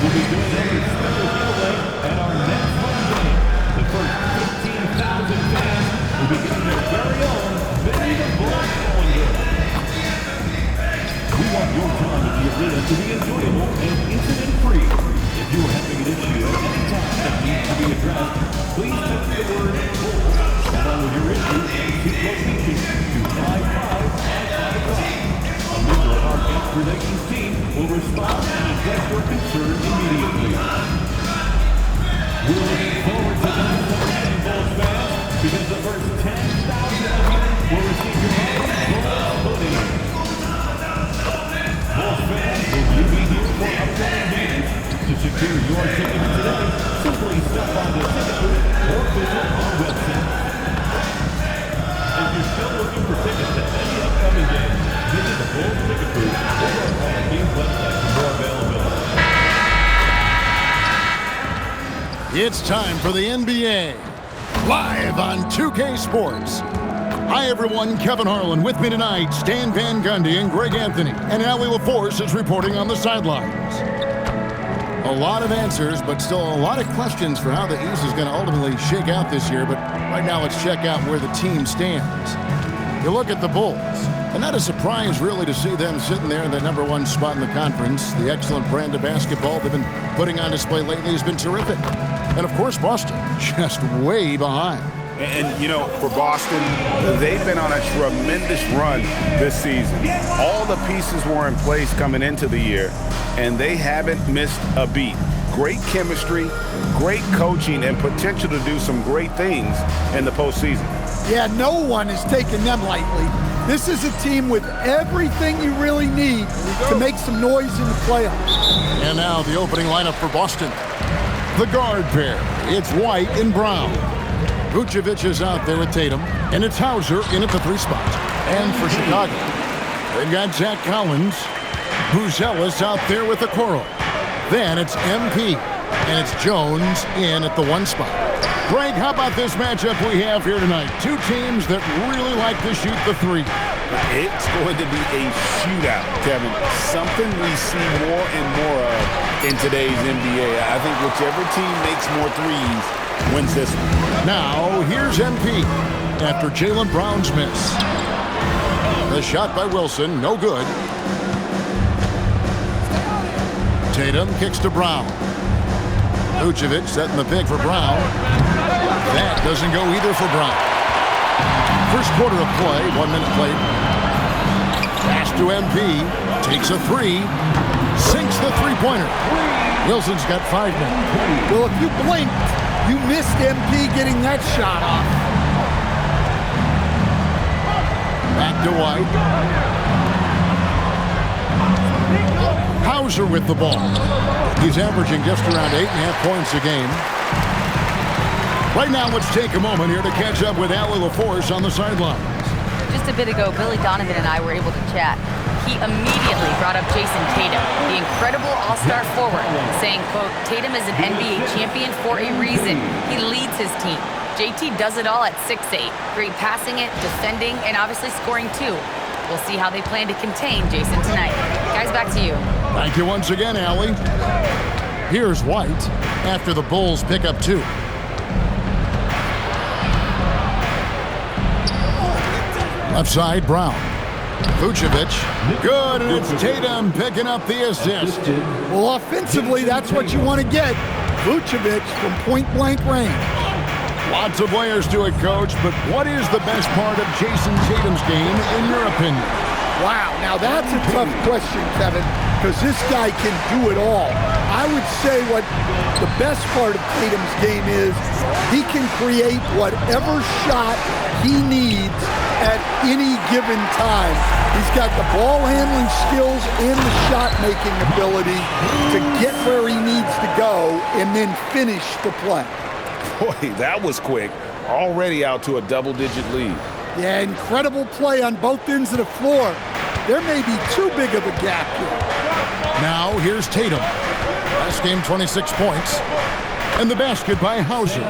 will be doing a special giveaway at our next home game. The first 15,000 fans will be getting their very own Benny the Bull calendar. We want your time at the arena to be enjoyable and incident-free. If you are having an issue at any time that needs to be addressed, please text the word BULL along with your issue and seat location to 55555. A member of our guest relations team will respond and address your concern immediately. We're looking forward to this Saturday, Bulls fans, because the first 10,000 of you will receive your own Bulls hoodie. Bulls fans, will you be here for upcoming games? To secure your tickets today, simply stop by the ticket booth or visit our website. If you're still looking for tickets to any upcoming game, visit the Bulls ticket booth or our team's website for more availability. It's time for the NBA, live on 2K Sports. Hi everyone, Kevin Harlan with me tonight, Stan Van Gundy and Greg Anthony, and Allie LaForce is reporting on the sidelines. A lot of answers, but still a lot of questions for how the East is going to ultimately shake out this year, but right now let's check out where the team stands. You look at the Bulls, and not a surprise really to see them sitting there in the #1 spot in the conference. The excellent brand of basketball they've been putting on display lately has been terrific. And of course, Boston, just way behind. And, you know, for Boston, they've been on a tremendous run this season. All the pieces were in place coming into the year, and they haven't missed a beat. Great chemistry, great coaching, and potential to do some great things in the postseason. Yeah, no one is taking them lightly. This is a team with everything you really need to make some noise in the playoffs. And now the opening lineup for Boston. The guard pair, it's White and Brown. Vucevic is out there with Tatum, and it's Hauser in at the 3 spot. And for Chicago, they've got Zach Collins, Buzelis out there with the Okoro. Then it's MP, and it's Jones in at the 1 spot. Greg, how about this matchup we have here tonight? Two teams that really like to shoot the 3. It's going to be a shootout, Kevin. Something we see more and more of in today's NBA. I think whichever team makes more threes wins this one. Now, here's MP after Jaylen Brown's miss. The shot by Wilson, no good. Tatum kicks to Brown. Vucevic setting the pick for Brown. That doesn't go either for Brown. First quarter of play, 1 minute played. Pass to MP, takes a 3, sinks the 3-pointer. Wilson's got 5 minutes. Well, if you blinked, you missed MP getting that shot off. Back to White. Hauser with the ball. He's averaging just around 8.5 points a game. Right now, let's take a moment here to catch up with Allie LaForce on the sidelines. Just a bit ago, Billy Donovan and I were able to chat. He immediately brought up Jason Tatum, the incredible all-star forward, saying, quote, Tatum is an NBA champion for a reason. He leads his team. JT does it all at 6'8", great passing it, defending, and obviously scoring too. We'll see how they plan to contain Jason tonight. Guys, back to you. Thank you once again, Allie. Here's White after the Bulls pick up 2. Left side, Brown. Vucevic, good, and it's Tatum picking up the assist. Well, offensively, that's what you want to get. Vucevic from point-blank range. Lots of layers to it, Coach, but what is the best part of Jason Tatum's game, in your opinion? Wow, now that's a tough question, Kevin, because this guy can do it all. I would say what the best part of Tatum's game is he can create whatever shot he needs at any given time. He's got the ball handling skills and the shot making ability to get where he needs to go and then finish the play. Boy, that was quick. Already out to a double-digit lead. Yeah, incredible play on both ends of the floor. There may be too big of a gap here. Now, here's Tatum. Last game, 26 points. And the basket by Hauser.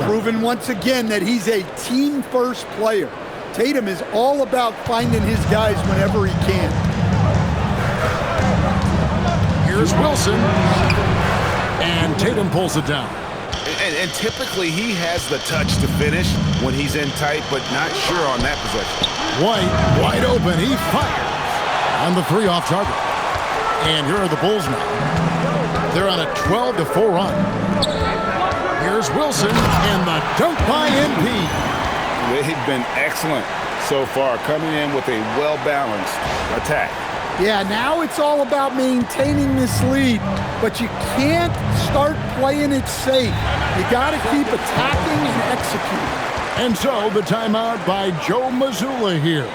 Proven once again that he's a team-first player. Tatum is all about finding his guys whenever he can. Here's Wilson. And Tatum pulls it down. And typically he has the touch to finish when he's in tight, but not sure on that possession. White, wide open. He fires on the 3 off target. And here are the Bulls now. They're on a 12-4 run. Here's Wilson and the dunk by MP. They've been excellent so far, coming in with a well-balanced attack. Yeah, now it's all about maintaining this lead, but you can't start playing it safe. You got to keep attacking and executing. And so the timeout by Joe Mazzulla here.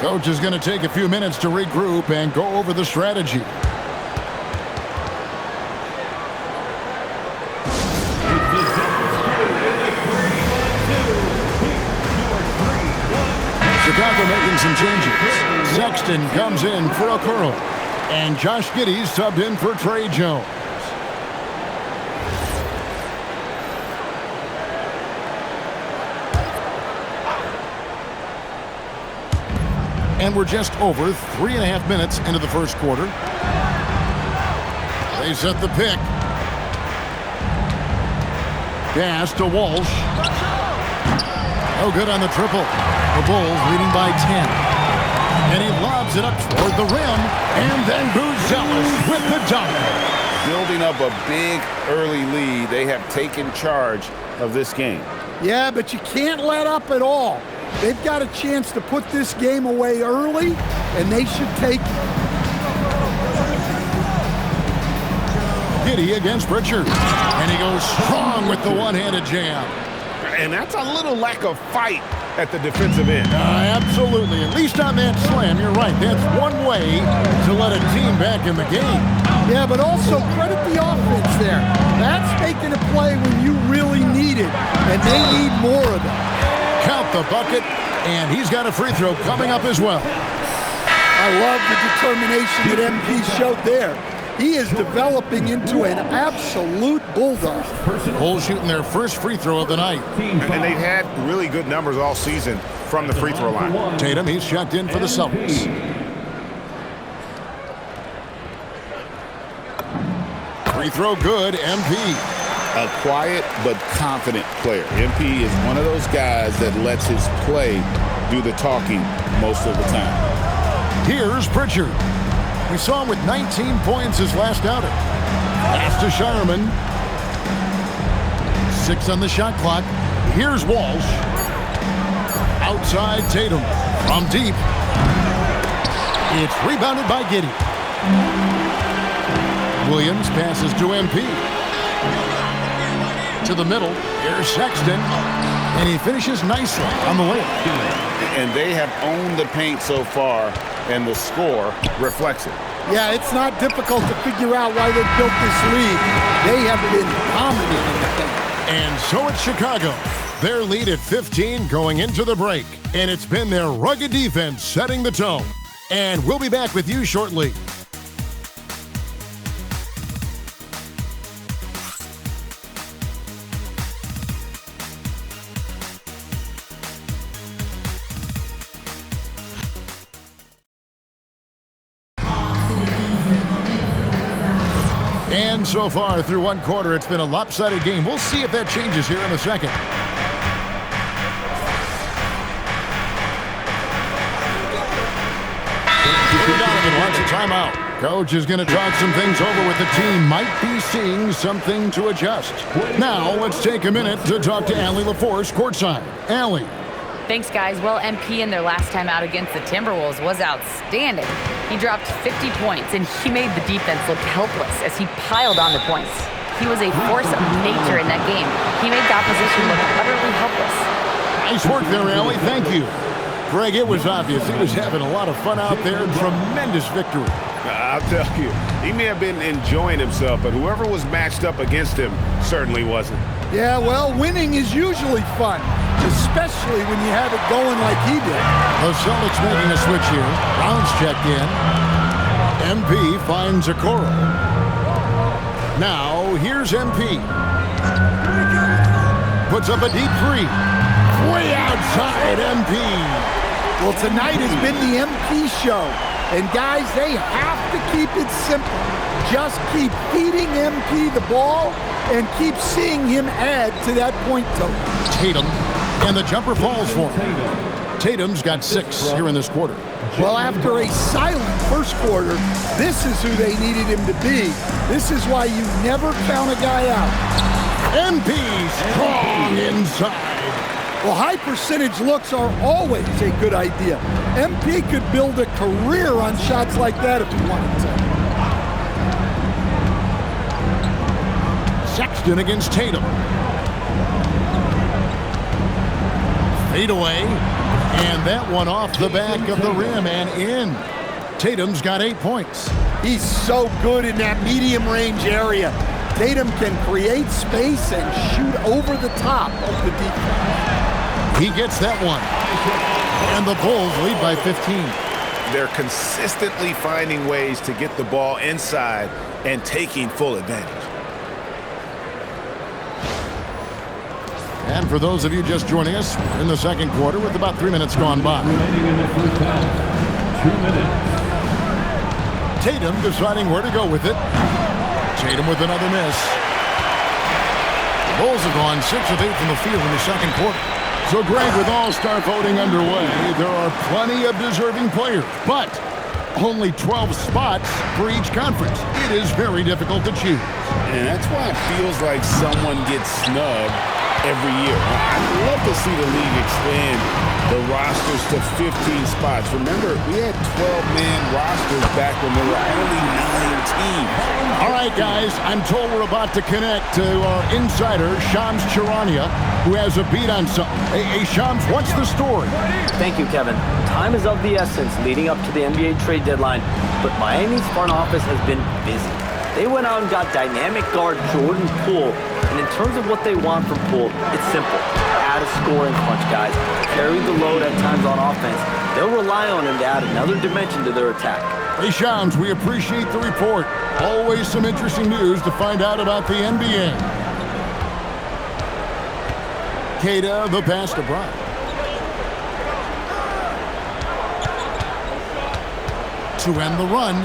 Coach is going to take a few minutes to regroup and go over the strategy. Chicago making some changes. Sexton comes in for Okoro. And Josh Giddey subbed in for Trey Jones. And we're just over 3.5 minutes into the first quarter. They set the pick. Pass to Walsh. No good on the triple. The Bulls leading by 10. And he lobs it up toward the rim. And then Buzelis with the dunk. Building up a big early lead. They have taken charge of this game. Yeah, but you can't let up at all. They've got a chance to put this game away early, and they should take it. Giddey against Pritchard. And he goes strong with the one-handed jam. And that's a little lack of fight at the defensive end. Absolutely. At least on that slam, you're right. That's one way to let a team back in the game. Yeah, but also credit the offense there. That's making a play when you really need it, and they need more of it. Count the bucket, and he's got a free throw coming up as well. I love the determination that MP showed there. He is developing into an absolute bulldog. Bulls shooting their first free throw of the night. And they've had really good numbers all season from the free throw line. Tatum, he's checked in for the Celtics. Free throw good, MP. A quiet but confident player. MP is one of those guys that lets his play do the talking most of the time. Here's Pritchard. We saw him with 19 points his last outing. Pass to Shireman. 6 on the shot clock. Here's Walsh. Outside Tatum. From deep. It's rebounded by Giddey. Williams passes to MP. To the middle. Here's Sexton. And he finishes nicely on the layup. And they have owned the paint so far, and the score reflects it. Yeah, it's not difficult to figure out why they built this lead. They have been dominant in the paint. And so it's Chicago. Their lead at 15 going into the break. And it's been their rugged defense setting the tone. And we'll be back with you shortly. And so far through one quarter, it's been a lopsided game. We'll see if that changes here in a second. Donovan wants a timeout. Coach is going to talk some things over with the team. Might be seeing something to adjust. Now let's take a minute to talk to Allie LaForce courtside. Allie. Thanks, guys. Well, MP in their last time out against the Timberwolves was outstanding. He dropped 50 points, and he made the defense look helpless as he piled on the points. He was a force of nature in that game. He made the opposition look utterly helpless. Nice work there, Allie. Thank you. Greg, it was obvious. He was having a lot of fun out there. Tremendous victory. I'll tell you, he may have been enjoying himself, but whoever was matched up against him certainly wasn't. Yeah, well, winning is usually fun, especially when you have it going like he did. The Celtics making a switch here. Brown's checked in. MP finds Okoro. Now, here's MP. Puts up a deep three. Way outside MP. Well, tonight has been the MP show. And guys, they have to keep it simple. Just keep feeding MP the ball and keep seeing him add to that point total. Tatum, and the jumper falls for him. Tatum's got 6 here in this quarter. Well, after a silent first quarter, this is who they needed him to be. This is why you never count a guy out. MP strong inside. Well, high percentage looks are always a good idea. MP could build a career on shots like that if he wanted to. Sexton against Tatum. Fade away, and that one off the back of the rim and in. Tatum's got 8 points. He's so good in that medium range area. Tatum can create space and shoot over the top of the defense. He gets that one. And the Bulls lead by 15. They're consistently finding ways to get the ball inside and taking full advantage. And for those of you just joining us, we're in the second quarter with about 3 minutes gone by. Remaining in the first half. 2 minutes. Tatum deciding where to go with it. Tatum with another miss. Bulls have gone 6 of 8 from the field in the second quarter. So, Greg, with All-Star voting underway, there are plenty of deserving players, but only 12 spots for each conference. It is very difficult to choose. And that's why it feels like someone gets snubbed every year. I'd love to see the league expand the rosters to 15 spots. Remember, we had 12-man rosters back when there were only 9 teams. All right, guys, I'm told we're about to connect to our insider, Shams Charania, who has a beat on something. Hey, Shams, what's the story? Thank you, Kevin. Time is of the essence leading up to the NBA trade deadline, but Miami's front office has been busy. They went out and got dynamic guard Jordan Poole, and in terms of what they want from Poole, it's simple. Add a scoring punch, guys. Carry the load at times on offense. They'll rely on him to add another dimension to their attack. Hey, Shams, we appreciate the report. Always some interesting news to find out about the NBA. Queta, the pass to Brown. To end the run,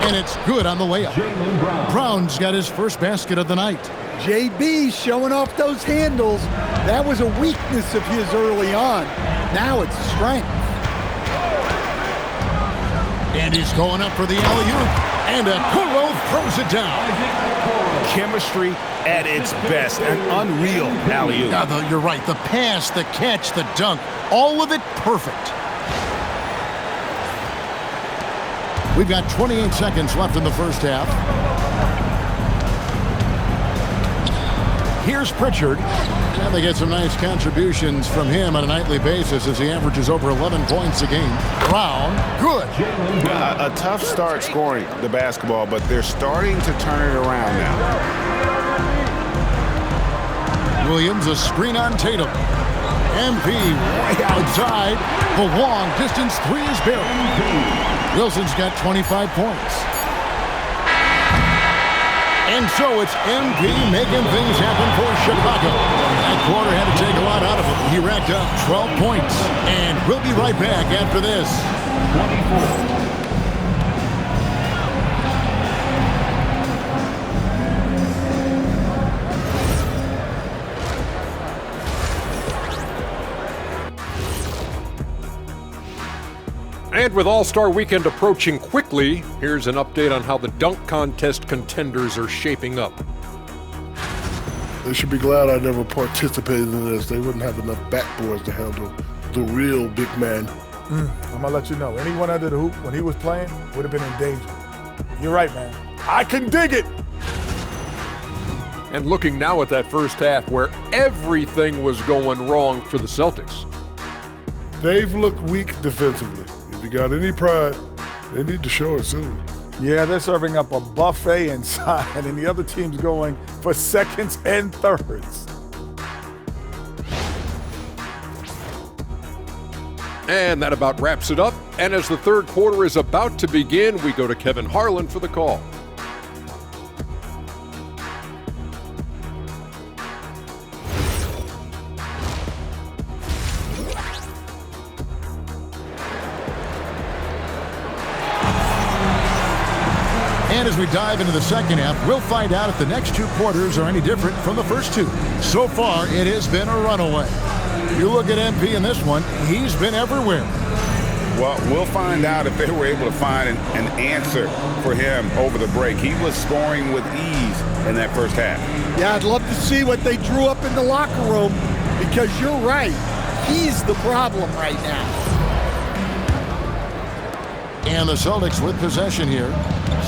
and it's good on the layup. Jaylen Brown. Brown's got his first basket of the night. JB showing off those handles. That was a weakness of his early on. Now it's a strength. And he's going up for the alley-oop. And Okoro throws it down. Chemistry at its best. An unreal alley-oop. Yeah, you're right. The pass, the catch, the dunk, all of it perfect. We've got 28 seconds left in the first half. Here's Pritchard. And they get some nice contributions from him on a nightly basis as he averages over 11 points a game. Brown, good. A tough start scoring the basketball, but they're starting to turn it around now. Williams, a screen on Tatum. MP way outside. The long distance three is buried. Wilson's got 25 points. And so it's MP making things happen for Chicago. That quarter had to take a lot out of him. He racked up 12 points. And we'll be right back after this. 24. And with All-Star Weekend approaching quickly, here's an update on how the dunk contest contenders are shaping up. They should be glad I never participated in this. They wouldn't have enough backboards to handle the real big man. I'm going to let you know, anyone under the hoop when he was playing would have been in danger. You're right, man. I can dig it. And looking now at that first half where everything was going wrong for the Celtics. They've looked weak defensively. If you got any pride, they need to show it soon. Yeah, they're serving up a buffet inside, and the other team's going for seconds and thirds. And that about wraps it up. And as the third quarter is about to begin, we go to Kevin Harlan for the call. And as we dive into the second half, we'll find out if the next two quarters are any different from the first two. So far, it has been a runaway. You look at MP in this one, he's been everywhere. Well, we'll find out if they were able to find an answer for him over the break. He was scoring with ease in that first half. Yeah, I'd love to see what they drew up in the locker room, because you're right. He's the problem right now. And the Celtics with possession here.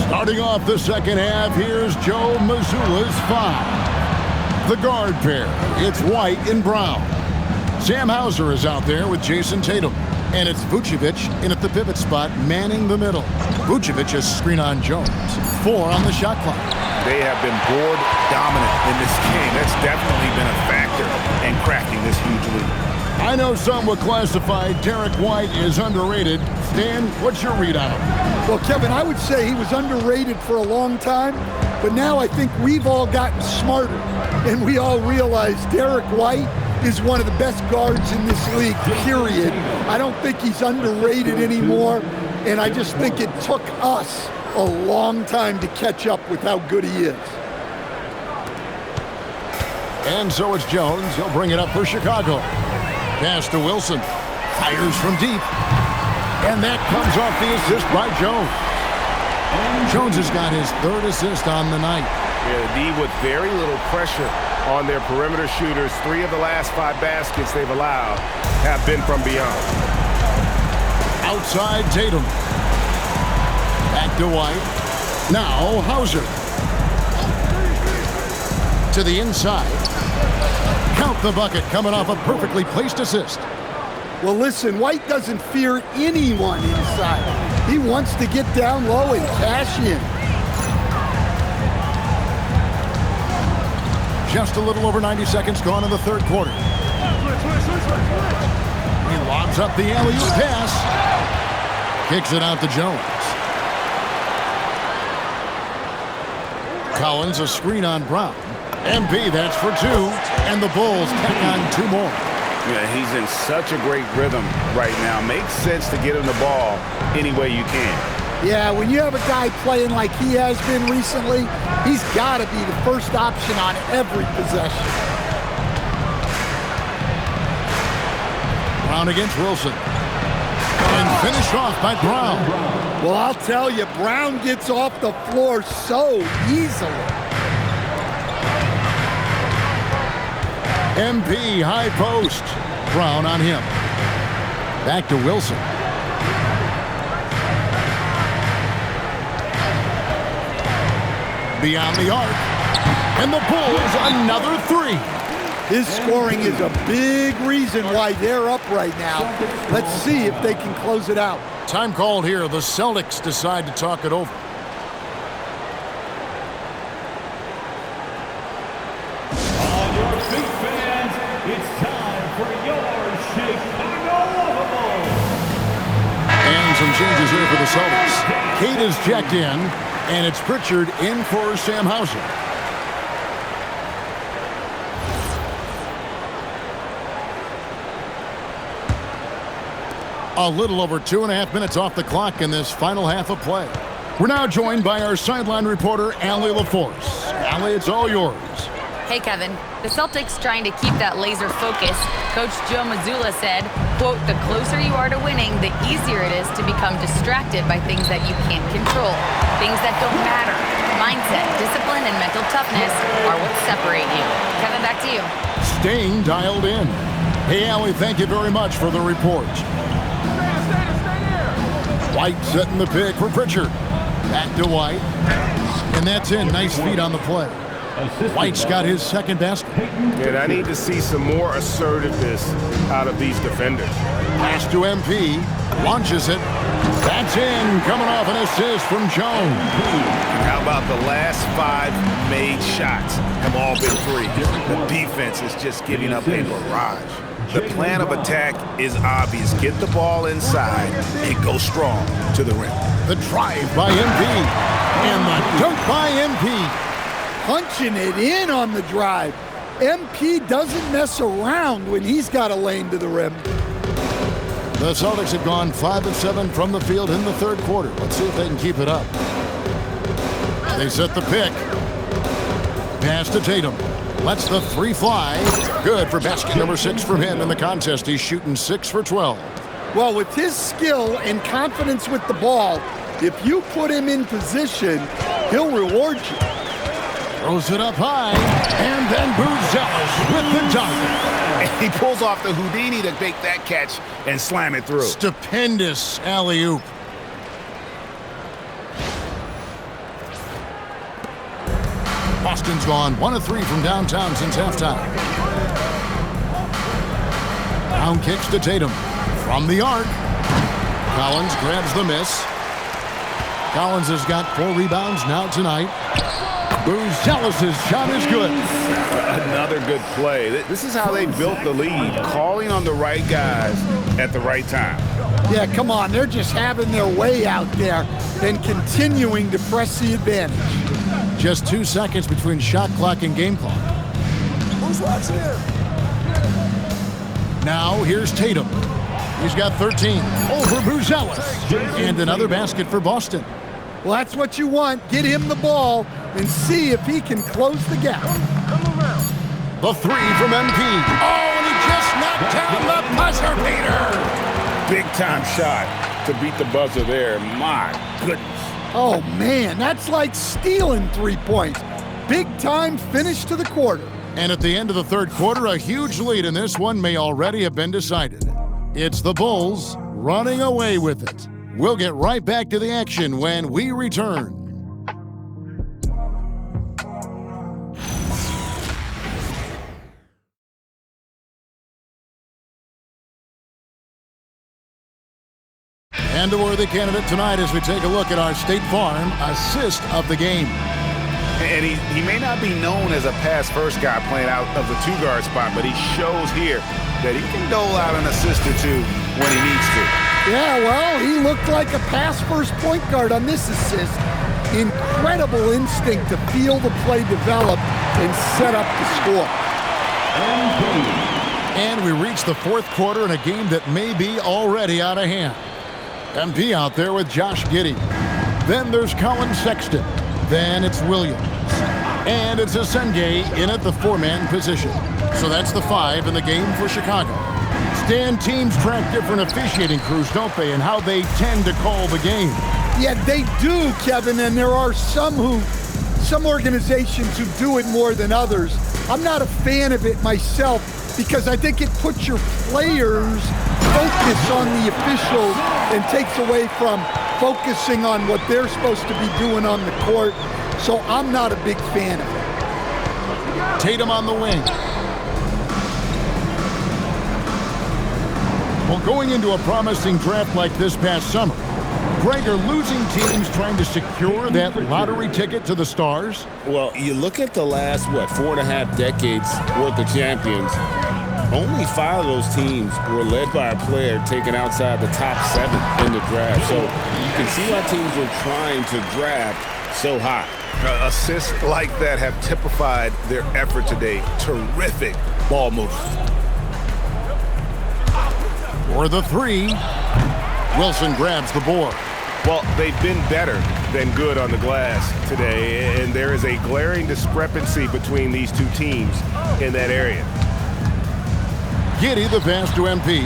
Starting off the second half, here's Joe Mazzulla's foul. The guard pair, it's White and Brown. Sam Hauser is out there with Jason Tatum. And it's Vucevic in at the pivot spot, manning the middle. Vucevic is screen on Jones. 4 on the shot clock. They have been board dominant in this game. That's definitely been a factor in cracking this huge lead. I know some would classify Derek White as underrated. Stan, what's your read on him? Well, Kevin, I would say he was underrated for a long time, but now I think we've all gotten smarter, and we all realize Derek White is one of the best guards in this league, period. I don't think he's underrated anymore, and I just think it took us a long time to catch up with how good he is. And so it's Jones. He'll bring it up for Chicago. Pass to Wilson. Fires from deep. And that comes off the assist by Jones. Jones has got his 3rd assist on the night. Yeah, the D with very little pressure on their perimeter shooters. 3 of the last 5 baskets they've allowed have been from beyond. Outside Tatum. Back to White. Now Hauser. To the inside. Count the bucket coming off a perfectly placed assist. Well, listen, White doesn't fear anyone inside. He wants to get down low and cash in. Just a little over 90 seconds gone in the third quarter. He lobs up the alley-oop pass. Kicks it out to Jones. Collins, a screen on Brown. MP, that's for 2. And the Bulls tack on 2 more. Yeah, he's in such a great rhythm right now. Makes sense to get him the ball any way you can. Yeah, when you have a guy playing like he has been recently, he's got to be the first option on every possession. Brown against Wilson. And finished off by Brown. Well, I'll tell you, Brown gets off the floor so easily. MP, high post. Brown on him. Back to Wilson. Beyond the arc. And the Bulls another 3. His scoring is a big reason why they're up right now. Let's see if they can close it out. Time called here. The Celtics decide to talk it over. All your big fans, it's time for your Chicago Bulls. And some changes here for the Celtics. Kate is checked in, and it's Pritchard in for Sam Hauser. A little over 2.5 minutes off the clock in this final half of play. We're now joined by our sideline reporter, Allie LaForce. Allie, it's all yours. Hey, Kevin. The Celtics trying to keep that laser focus. Coach Joe Mazzulla said, quote, "The closer you are to winning, the easier it is to become distracted by things that you can't control, things that don't matter. Mindset, discipline, and mental toughness are what separate you." Kevin, back to you. Staying dialed in. Hey, Allie, thank you very much for the report. White setting the pick for Pritchard. Back to White. And that's in. Nice feed on the play. White's got his second basket. And I need to see some more assertiveness out of these defenders. Pass to MP. Launches it. That's in. Coming off an assist from Jones. How about the last 5 made shots have all been 3? The defense is just giving up a barrage. The plan of attack is obvious. Get the ball inside and go strong to the rim. The drive by MP. And the dunk by MP. Punching it in on the drive. MP doesn't mess around when he's got a lane to the rim. The Celtics have gone 5 of 7 from the field in the third quarter. Let's see if they can keep it up. They set the pick. Pass to Tatum. Lets the three fly. Good for basket number 6 from him in the contest. He's shooting 6 for 12. Well, with his skill and confidence with the ball, if you put him in position, he'll reward you. Throws it up high, and then Buzelis with the dunk. And he pulls off the Houdini to make that catch and slam it through. Stupendous alley-oop. Boston's gone 1 of 3 from downtown since halftime. Down kicks to Tatum. From the arc. Collins grabs the miss. Collins has got 4 rebounds now tonight. Buzelis' shot is good. Another good play. This is how they built the lead, calling on the right guys at the right time. Yeah, come on. They're just having their way out there and continuing to press the advantage. Just 2 seconds between shot clock and game clock. Who's watching him? Now here's Tatum. He's got 13 over Buzelis. And another basket for Boston. Well, that's what you want. Get him the ball and see if he can close the gap. The 3 from MP. Oh, and he just knocked down the buzzer beater. Big time shot to beat the buzzer there. My goodness. Oh, man, that's like stealing 3 points. Big time finish to the quarter. And at the end of the third quarter, a huge lead in this one may already have been decided. It's the Bulls running away with it. We'll get right back to the action when we return. And a worthy candidate tonight as we take a look at our State Farm assist of the game. And he may not be known as a pass-first guy playing out of the 2-guard spot, but he shows here that he can dole out an assist or 2 when he needs to. Yeah, well, he looked like a pass-first point guard on this assist. Incredible instinct to feel the play develop and set up the score. And we reach the fourth quarter in a game that may be already out of hand. MP out there with Josh Giddey. Then there's Colin Sexton. Then it's Williams. And it's Asenge in at the 4-man position. So that's the 5 in the game for Chicago. Stan, teams track different officiating crews, don't they, and how they tend to call the game. Yeah, they do, Kevin, and there are some organizations who do it more than others. I'm not a fan of it myself because I think it puts your players' focus on the officials and takes away from focusing on what they're supposed to be doing on the court. So I'm not a big fan of it. Tatum on the wing. Well, going into a promising draft like this past summer, Greg, are losing teams trying to secure that lottery ticket to the stars? Well, you look at the last, 4.5 decades worth of champions, only 5 of those teams were led by a player taken outside the top 7 in the draft. So you can see why teams are trying to draft so high. Assists like that have typified their effort today. Terrific ball movement. For the 3, Wilson grabs the board. Well, they've been better than good on the glass today, and there is a glaring discrepancy between these two teams in that area. Giddey the pass to MP.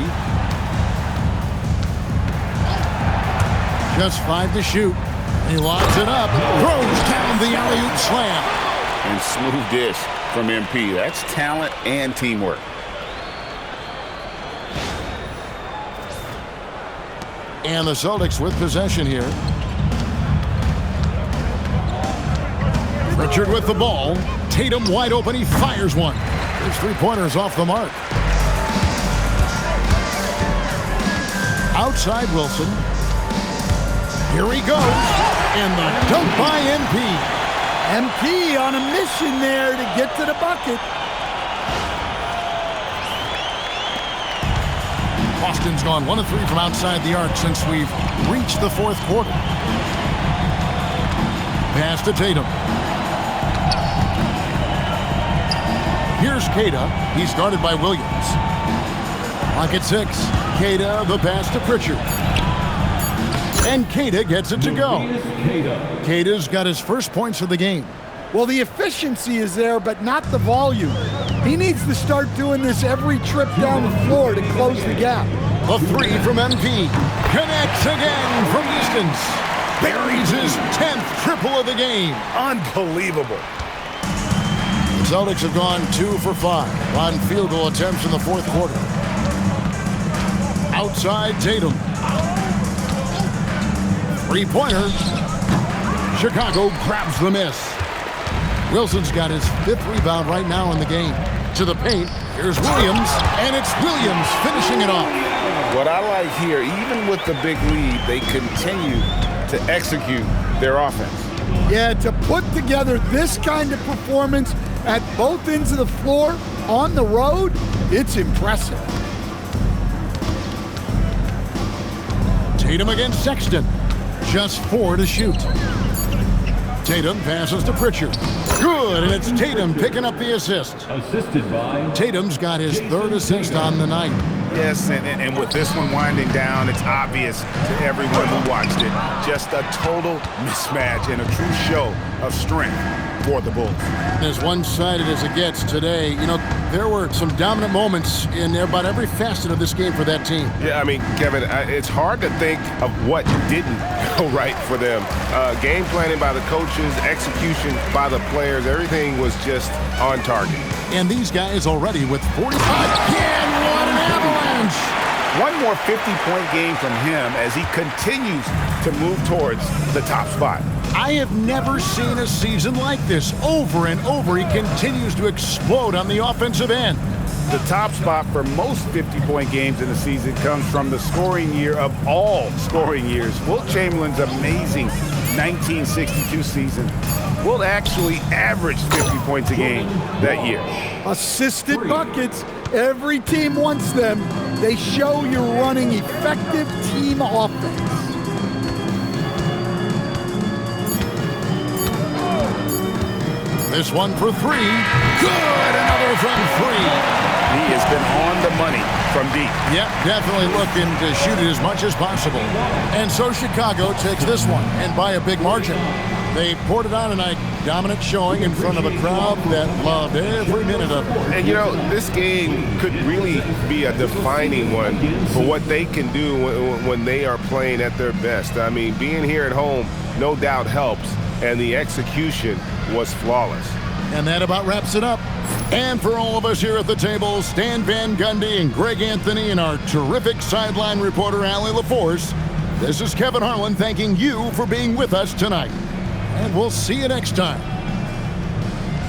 Just 5 to shoot. He locks it up, throws down the alley-oop slam. And smooth dish from MP. That's talent and teamwork. And the Celtics with possession here. Richard with the ball. Tatum wide open. He fires one. His 3-pointers off the mark. Outside Wilson. Here he goes. And the dunk by MP. MP on a mission there to get to the bucket. Boston's gone 1 of 3 from outside the arc since we've reached the fourth quarter. Pass to Tatum. Here's Queta. He's guarded by Williams. Clock at 6. Queta, the pass to Pritchard. And Keita gets it to go. Maurice Keita. Keita's got his first points of the game. Well, the efficiency is there, but not the volume. He needs to start doing this every trip down the floor to close the gap. A three from MP. Connects again from distance. Buries his 10th triple of the game. Unbelievable. The Celtics have gone 2 for 5 on field goal attempts in the fourth quarter. Outside Tatum. Three-pointer. Chicago grabs the miss. Wilson's got his 5th rebound right now in the game. To the paint, here's Williams, and it's Williams finishing it off. What I like here, even with the big lead, they continue to execute their offense. Yeah, to put together this kind of performance at both ends of the floor on the road, it's impressive. Tatum against Sexton. Just 4 to shoot. Tatum passes to Pritchard. Good, and it's Tatum picking up the assist. Assisted by Tatum's got his 3rd assist on the night. Yes, and with this one winding down, it's obvious to everyone who watched it. Just a total mismatch and a true show of strength for the Bulls. As one-sided as it gets today, you know, there were some dominant moments in about every facet of this game for that team. Yeah, I mean, Kevin, it's hard to think of what didn't go right for them. Game planning by the coaches, execution by the players, everything was just on target. And these guys already with 45. Again, what an avalanche! One more 50-point game from him as he continues to move towards the top spot. I have never seen a season like this. Over and over, he continues to explode on the offensive end. The top spot for most 50-point games in the season comes from the scoring year of all scoring years. Wilt Chamberlain's amazing 1962 season. Wilt actually averaged 50 points a game that year. Assisted buckets. Every team wants them. They show you're running effective team offense. This one for 3. Good, another from 3. He has been on the money from deep. Yep, definitely looking to shoot it as much as possible. And so Chicago takes this one, and by a big margin. They poured it on tonight. Dominant showing in front of a crowd that loved every minute of it. And, you know, this game could really be a defining one for what they can do when they are playing at their best. I mean, being here at home no doubt helps, and the execution was flawless. And that about wraps it up. And for all of us here at the table, Stan Van Gundy and Greg Anthony and our terrific sideline reporter, Allie LaForce, this is Kevin Harlan thanking you for being with us tonight. And we'll see you next time.